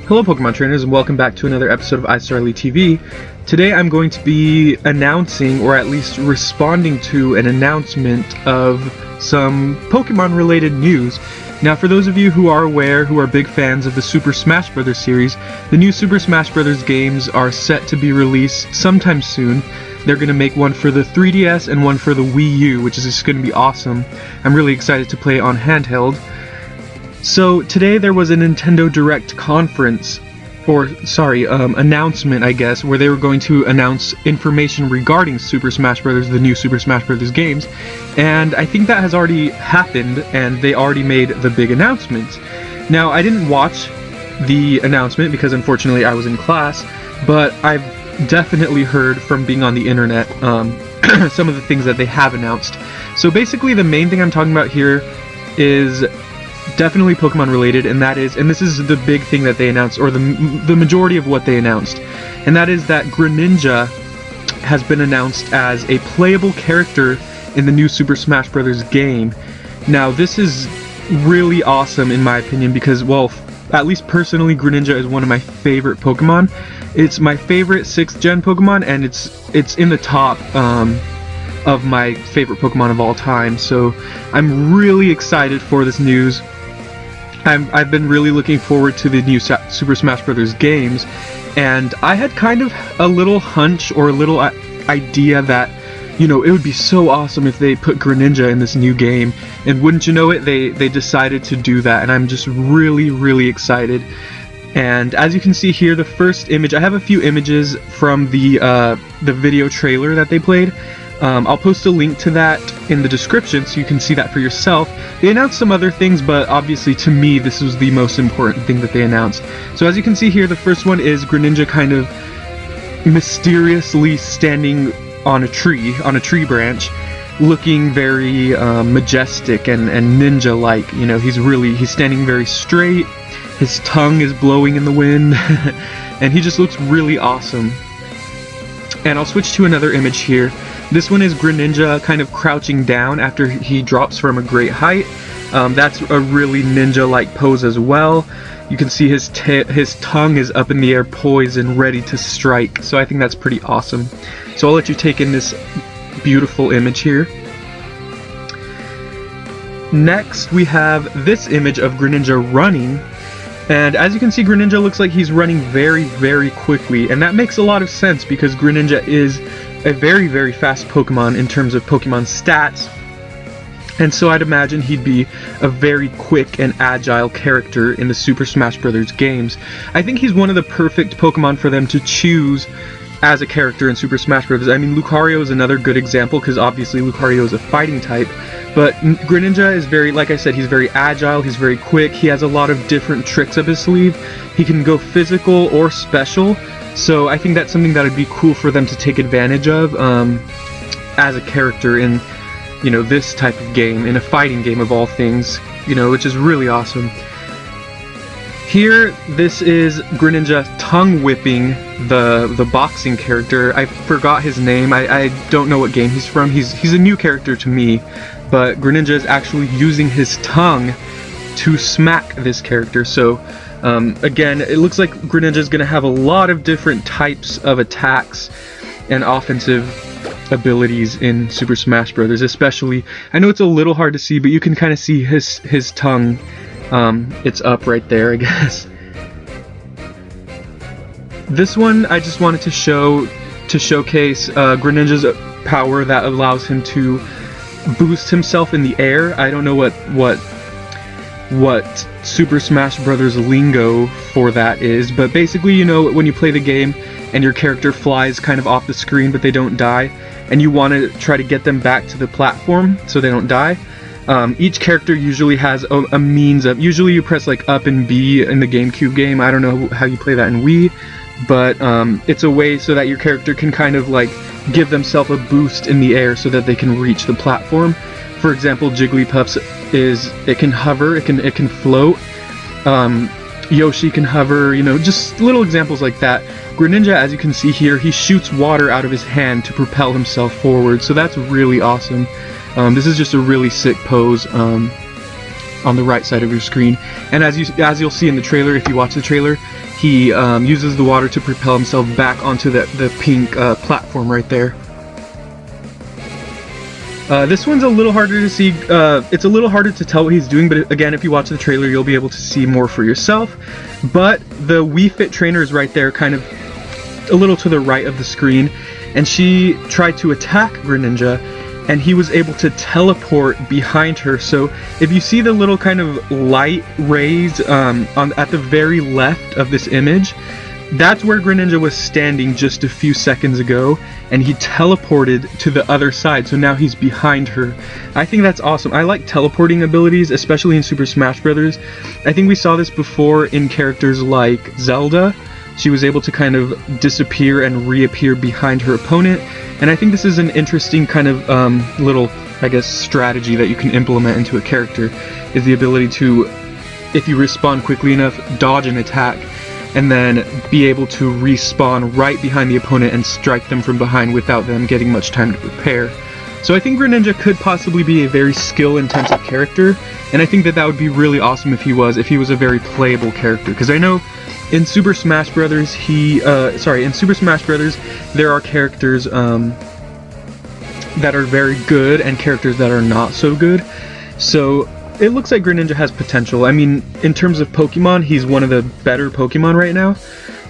Hello Pokemon trainers and welcome back to another episode of iStarlyTV. Today I'm going to be announcing, or at least responding to, an announcement of some Pokemon related news. Now for those of you who are aware, who are big fans of the Super Smash Bros. Series, the new Super Smash Bros. Games are set to be released sometime soon. They're going to make one for the 3DS and one for the Wii U, which is just going to be awesome. I'm really excited to play it on handheld. So today there was a Nintendo Direct conference, announcement I guess, where they were going to announce information regarding Super Smash Bros., the new Super Smash Bros. Games, and I think that has already happened and they already made the big announcement. Now I didn't watch the announcement because unfortunately I was in class, but I've definitely heard from being on the internet some of the things that they have announced. So basically the main thing I'm talking about here is definitely Pokemon related, and this is the big thing that they announced, or the majority of what they announced, and that is that GRENINJA has been announced as a playable character in the new Super Smash Bros. Game. Now this is really awesome in my opinion because, well, at least personally, GRENINJA is one of my favorite Pokemon. It's my favorite 6th gen Pokemon, and it's in the top of my favorite Pokemon of all time, so I'm really excited for this news. I've been really looking forward to the new Super Smash Bros. Games, and I had kind of a little hunch or a little idea that, you know, it would be so awesome if they put GRENINJA in this new game, and wouldn't you know it, they decided to do that, and I'm just really excited. And as you can see here, the first image, I have a few images from the video trailer that they played. I'll post a link to that in the description so you can see that for yourself. They announced some other things, but obviously to me this was the most important thing that they announced. So as you can see here, the first one is GRENINJA kind of mysteriously standing on a tree branch, looking very majestic and ninja-like. You know, he's standing very straight, his tongue is blowing in the wind, and he just looks really awesome. And I'll switch to another image here. This one is GRENINJA kind of crouching down after he drops from a great height. That's a really ninja-like pose as well. You can see his tongue is up in the air, poised and ready to strike. So I think that's pretty awesome. So I'll let you take in this beautiful image here. Next we have this image of GRENINJA running. And as you can see, GRENINJA looks like he's running very quickly, and that makes a lot of sense because GRENINJA is a very fast Pokemon in terms of Pokemon stats, and so I'd imagine he'd be a very quick and agile character in the Super Smash Bros. Games. I think he's one of the perfect Pokemon for them to choose as a character in Super Smash Bros. I mean, Lucario is another good example because obviously Lucario is a fighting type, but GRENINJA is very, like I said, he's very agile, he's very quick, he has a lot of different tricks up his sleeve, he can go physical or special, so I think that's something that would be cool for them to take advantage of as a character in, you know, this type of game, in a fighting game of all things, you know, which is really awesome. Here, this is GRENINJA tongue whipping the boxing character. I forgot his name. I don't know what game he's from. He's a new character to me, but GRENINJA is actually using his tongue to smack this character. So again, it looks like GRENINJA is going to have a lot of different types of attacks and offensive abilities in Super Smash Bros. Especially, I know it's a little hard to see, but you can kind of see his tongue. It's up right there, I guess. This one I just wanted to showcase GRENINJA's power that allows him to boost himself in the air. I don't know what Super Smash Bros. Lingo for that is, but basically, you know, when you play the game and your character flies kind of off the screen but they don't die, and you want to try to get them back to the platform so they don't die, each character usually has a means of, usually you press like up and B in the GameCube game. I don't know how you play that in Wii, but it's a way so that your character can kind of like give themselves a boost in the air so that they can reach the platform. For example, Jigglypuff's it can hover, it can float. Yoshi can hover, you know, just little examples like that. GRENINJA, as you can see here, he shoots water out of his hand to propel himself forward, so that's really awesome. This is just a really sick pose. on the right side of your screen. And as you'll see in the trailer, if you watch the trailer, he uses the water to propel himself back onto the pink platform right there. This one's a little harder to see. It's a little harder to tell what he's doing, but again, if you watch the trailer, you'll be able to see more for yourself. But the Wii Fit trainer is right there, kind of a little to the right of the screen, and she tried to attack Greninja, and he was able to teleport behind her. So if you see the little kind of light rays at the very left of this image, that's where Greninja was standing just a few seconds ago, and he teleported to the other side, so now he's behind her. I think that's awesome. I like teleporting abilities, especially in Super Smash Bros. I think we saw this before in characters like Zelda. She was able to kind of disappear and reappear behind her opponent, and I think this is an interesting kind of little, I guess, strategy that you can implement into a character, is the ability to, if you respawn quickly enough, dodge an attack, and then be able to respawn right behind the opponent and strike them from behind without them getting much time to prepare. So I think Greninja could possibly be a very skill-intensive character, and I think that would be really awesome if he was a very playable character. Because I know in Super Smash Brothers, in Super Smash Brothers, there are characters that are very good and characters that are not so good. So it looks like Greninja has potential. I mean, in terms of Pokemon, he's one of the better Pokemon right now.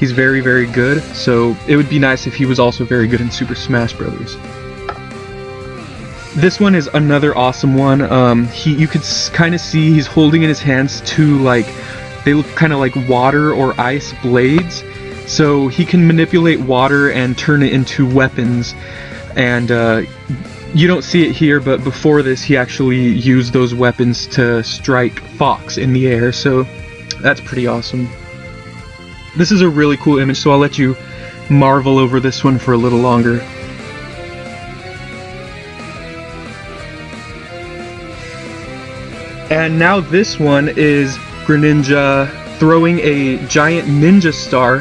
He's very, very good, so it would be nice if he was also very good in Super Smash Brothers. This one is another awesome one. You could kind of see he's holding in his hands two, they look kind of like water or ice blades. So he can manipulate water and turn it into weapons. And you don't see it here, but before this he actually used those weapons to strike Fox in the air, so that's pretty awesome. This is a really cool image, so I'll let you marvel over this one for a little longer. And now this one is Greninja throwing a giant ninja star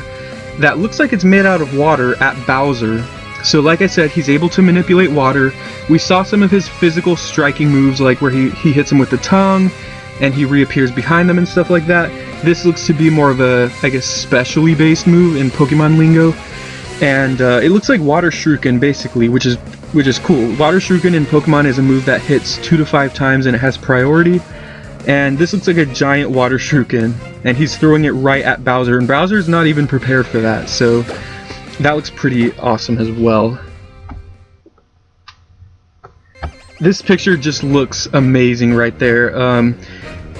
that looks like it's made out of water at Bowser. So like I said, he's able to manipulate water. We saw some of his physical striking moves, like where he hits him with the tongue and he reappears behind them and stuff like that. This looks to be more of a, I guess, specially based move in Pokemon lingo. And it looks like Water Shuriken basically, which is cool. Water Shuriken in Pokemon is a move that hits 2 to 5 times and it has priority. And this looks like a giant Water Shuriken, and he's throwing it right at Bowser, and Bowser's not even prepared for that, so that looks pretty awesome as well. This picture just looks amazing right there.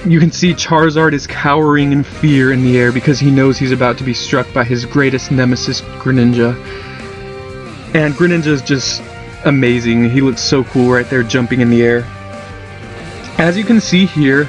You can see Charizard is cowering in fear in the air because he knows he's about to be struck by his greatest nemesis, Greninja. And Greninja is just amazing. He looks so cool right there, jumping in the air. As you can see here,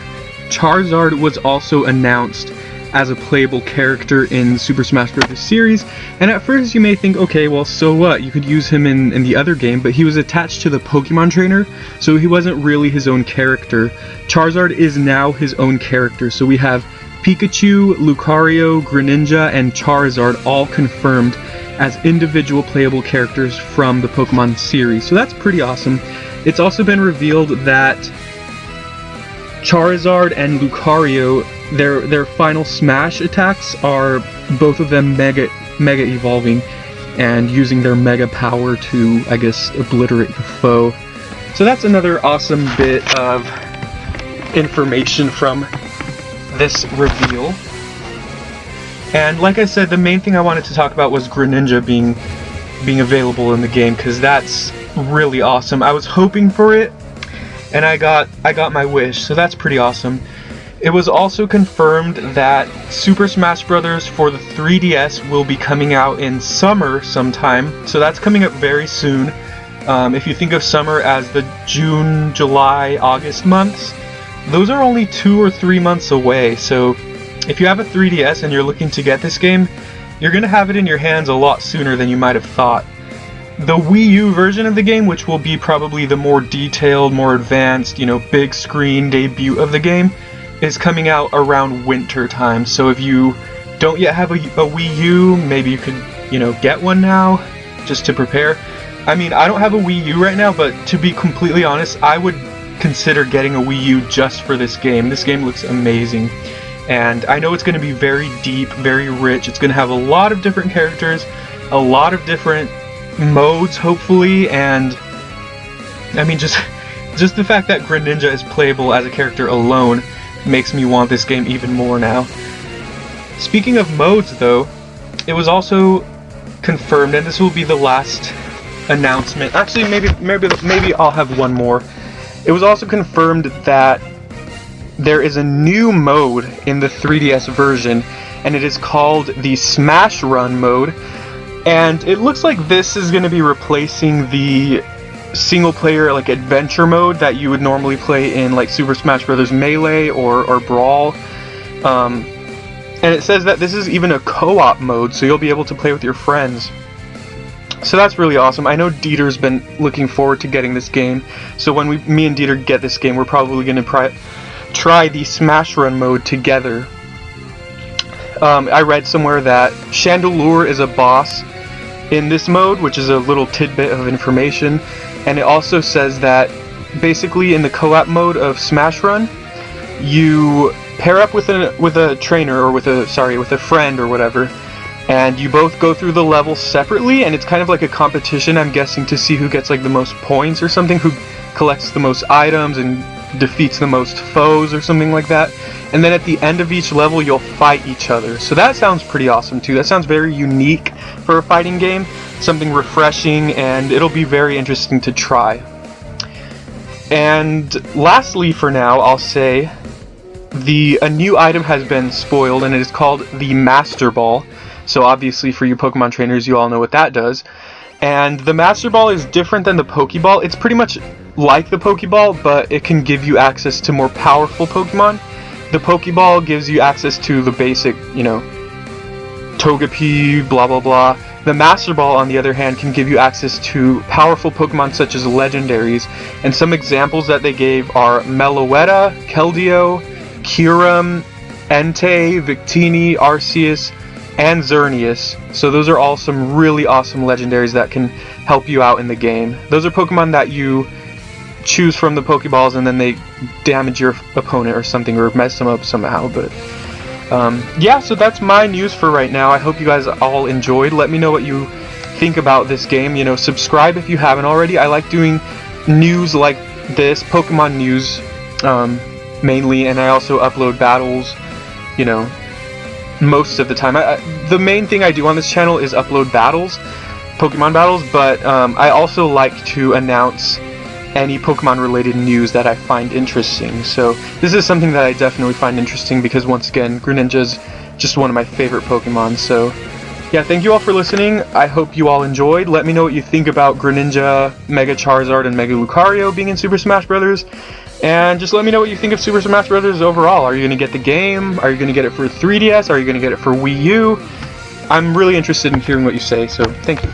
Charizard was also announced as a playable character in Super Smash Bros. Series, and at first you may think, okay, well, so what? You could use him in the other game, but he was attached to the Pokemon trainer, so he wasn't really his own character. Charizard is now his own character, so we have Pikachu, Lucario, Greninja, and Charizard all confirmed as individual playable characters from the Pokemon series, so that's pretty awesome. It's also been revealed that Charizard and Lucario, their final smash attacks are both of them mega evolving and using their mega power to, I guess, obliterate the foe. So that's another awesome bit of information from this reveal. And like I said, the main thing I wanted to talk about was Greninja being available in the game, because that's really awesome. I was hoping for it, and I got my wish, so that's pretty awesome. It was also confirmed that Super Smash Bros. For the 3DS will be coming out in summer sometime, so that's coming up very soon. If you think of summer as the June, July, August months, those are only 2 or 3 months away, so if you have a 3DS and you're looking to get this game, you're going to have it in your hands a lot sooner than you might have thought. The Wii U version of the game, which will be probably the more detailed, more advanced, big screen debut of the game, is coming out around winter time. So if you don't yet have a Wii U, maybe you could, get one now, just to prepare. I mean, I don't have a Wii U right now, but to be completely honest, I would consider getting a Wii U just for this game. This game looks amazing, and I know it's going to be very deep, very rich. It's going to have a lot of different characters, a lot of different modes, hopefully, and I mean, just the fact that Greninja is playable as a character alone makes me want this game even more now. Speaking of modes, though, it was also confirmed, and this will be the last announcement. Actually, maybe I'll have one more. It was also confirmed that there is a new mode in the 3DS version, and it is called the Smash Run mode. And it looks like this is going to be replacing the single-player like adventure mode that you would normally play in like Super Smash Bros. Melee or Brawl. And it says that this is even a co-op mode, so you'll be able to play with your friends. So that's really awesome. I know Dieter's been looking forward to getting this game, so when me and Dieter get this game, we're probably going to try the Smash Run mode together. I read somewhere that Chandelure is a boss in this mode, which is a little tidbit of information, and it also says that basically in the co-op mode of Smash Run, you pair up with a trainer, or with a friend or whatever, and you both go through the level separately, and it's kind of like a competition, I'm guessing, to see who gets like the most points or something, who collects the most items and defeats the most foes or something like that. And then at the end of each level you'll fight each other. So that sounds pretty awesome too. That sounds very unique for a fighting game, something refreshing, and it'll be very interesting to try. And lastly for now, I'll say a new item has been spoiled, and it is called the Master Ball. So obviously for you Pokemon trainers, you all know what that does. And the Master Ball is different than the Pokeball. It's pretty much like the Pokeball, but it can give you access to more powerful Pokemon. The Pokeball gives you access to the basic, you know, Togepi, blah blah blah. The Master Ball, on the other hand, can give you access to powerful Pokemon such as legendaries. And some examples that they gave are Meloetta, Keldeo, Kyurem, Entei, Victini, Arceus, and Xerneas. So those are all some really awesome legendaries that can help you out in the game. Those are Pokemon that you choose from the Pokeballs, and then they damage your opponent or something, or mess them up somehow. But yeah, so that's my news for right now. I hope you guys all enjoyed. Let me know what you think about this game. You know, subscribe if you haven't already. I like doing news like this, Pokemon news mainly, and I also upload battles, you know, most of the time. The main thing I do on this channel is upload battles, Pokemon battles, but I also like to announce any Pokemon related news that I find interesting. So this is something that I definitely find interesting because, once again, Greninja is just one of my favorite Pokemon. So yeah, thank you all for listening. I hope you all enjoyed. Let me know what you think about Greninja, Mega Charizard, and Mega Lucario being in Super Smash Bros. And just let me know what you think of Super Smash Bros. Overall. Are you going to get the game? Are you going to get it for 3DS? Are you going to get it for Wii U? I'm really interested in hearing what you say, so thank you.